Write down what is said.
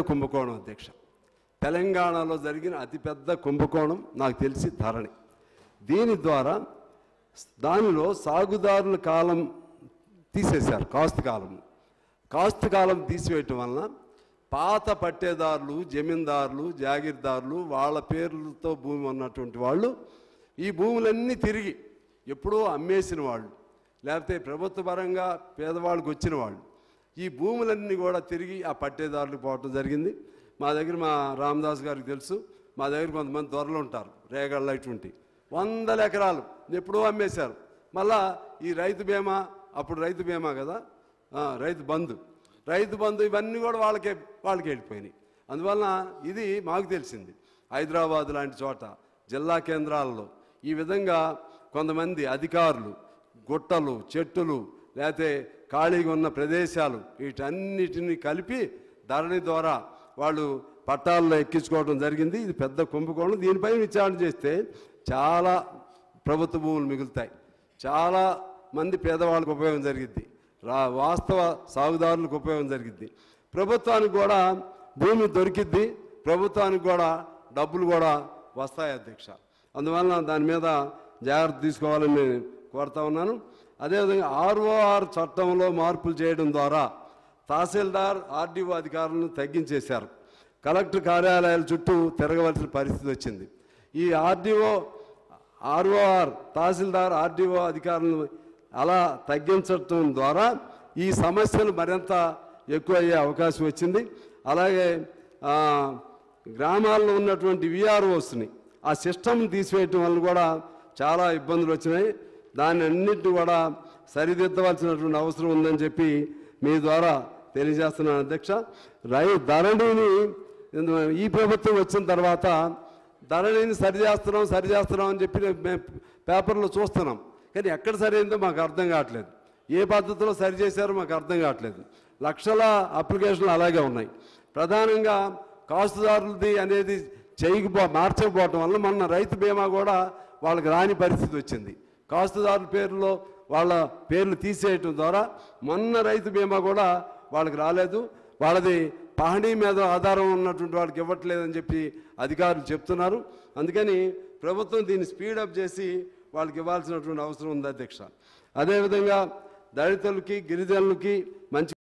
కుంభకోణం అధ్యక్ష. తెలంగాణలో జరిగిన అతిపెద్ద కుంభకోణం నాకు తెలిసి ధరణి. దీని ద్వారా దానిలో సాగుదారుల కాలం తీసేశారు. కాస్తు కాలం తీసివేయటం వలన పాత పట్టేదారులు, జమీందారులు, జాగీర్దారులు, వాళ్ళ పేర్లతో భూమి ఉన్నటువంటి వాళ్ళు ఈ భూములన్నీ తిరిగి ఎప్పుడో అమ్మేసిన వాళ్ళు, లేకపోతే ప్రభుత్వ పరంగా పేదవాళ్ళకి వచ్చిన వాళ్ళు ఈ భూములన్నీ కూడా తిరిగి ఆ పట్టేదారులకు పోవటం జరిగింది. మా దగ్గర మా రామదాస్ గారికి తెలుసు, మా దగ్గర కొంతమంది దొరలు ఉంటారు, రేగళ్ళ ఇటువంటి 100 ఎకరాలు ఎప్పుడో అమ్మేశారు. మళ్ళా ఈ రైతు బీమా, అప్పుడు రైతు బీమా కదా, రైతు బంధు ఇవన్నీ కూడా వాళ్ళకి వెళ్ళిపోయినాయి. అందువలన ఇది మాకు తెలిసింది. హైదరాబాద్ లాంటి చోట జిల్లా కేంద్రాల్లో ఈ విధంగా కొంతమంది అధికారులు గుట్టలు, చెట్టులు, లేకపోతే ఖాళీగా ఉన్న ప్రదేశాలు వీటన్నిటిని కలిపి ధరణి ద్వారా వాళ్ళు పట్టాల్లో ఎక్కించుకోవడం జరిగింది. ఇది పెద్ద కుంభకోణం. దీనిపై విచారణ చేస్తే చాలా ప్రభుత్వ భూములు మిగులుతాయి, చాలా మంది పేదవాళ్ళకు ఉపయోగం జరిగింది, వాస్తవ సాగుదారులకు ఉపయోగం జరిగింది, ప్రభుత్వానికి కూడా భూమి దొరికిద్ది, ప్రభుత్వానికి కూడా డబ్బులు కూడా వస్తాయి అధ్యక్ష. అందువలన దాని మీద జాగ్రత్త తీసుకోవాలని నేను కోరుతా ఉన్నాను. అదేవిధంగా ఆర్ఓఆర్ చట్టంలో మార్పులు చేయడం ద్వారా తహసీల్దార్, ఆర్డీఓ అధికారులను తగ్గించేశారు. కలెక్టర్ కార్యాలయాల చుట్టూ తిరగవలసిన పరిస్థితి వచ్చింది. ఈ ఆర్ఓఆర్, తహసీల్దార్, ఆర్డీఓ అధికారులను అలా తగ్గించడం ద్వారా ఈ సమస్యలు మరింత ఎక్కువ అయ్యే అవకాశం వచ్చింది. అలాగే గ్రామాల్లో ఉన్నటువంటి విఆర్ఓస్ని ఆ సిస్టమ్ తీసివేయటం వల్ల కూడా చాలా ఇబ్బందులు వచ్చినాయి. దాన్ని అన్నింటినీ కూడా సరిదిద్దవలసినటువంటి అవసరం ఉందని చెప్పి మీ ద్వారా తెలియజేస్తున్నాను అధ్యక్ష. ధరణిని ఈ ప్రభుత్వం వచ్చిన తర్వాత ధరణిని సరిచేస్తున్నాం అని చెప్పి మేము పేపర్లో చూస్తున్నాం, కానీ ఎక్కడ సరైందో మాకు అర్థం కావట్లేదు. ఏ పద్ధతిలో సరిచేశారో మాకు అర్థం కావట్లేదు. లక్షల అప్లికేషన్లు అలాగే ఉన్నాయి. ప్రధానంగా కాస్తుదారులది అనేది మార్చకపోవటం వల్ల మొన్న రైతు బీమా కూడా వాళ్ళకి రాని పరిస్థితి వచ్చింది. కాస్తుదారుల పేర్లో వాళ్ళ పేర్లు తీసేయటం ద్వారా మొన్న రైతు బీమా కూడా వాళ్ళకి రాలేదు. వాళ్ళది పహణీ మీద ఆధారం ఉన్నటువంటి వాళ్ళకి ఇవ్వట్లేదని చెప్పి అధికారులు చెప్తున్నారు. అందుకని ప్రభుత్వం దీన్ని స్పీడప్ చేసి వాళ్ళకి ఇవ్వాల్సినటువంటి అవసరం ఉంది అధ్యక్ష. అదేవిధంగా దళితులకి, గిరిజనులకి మంచి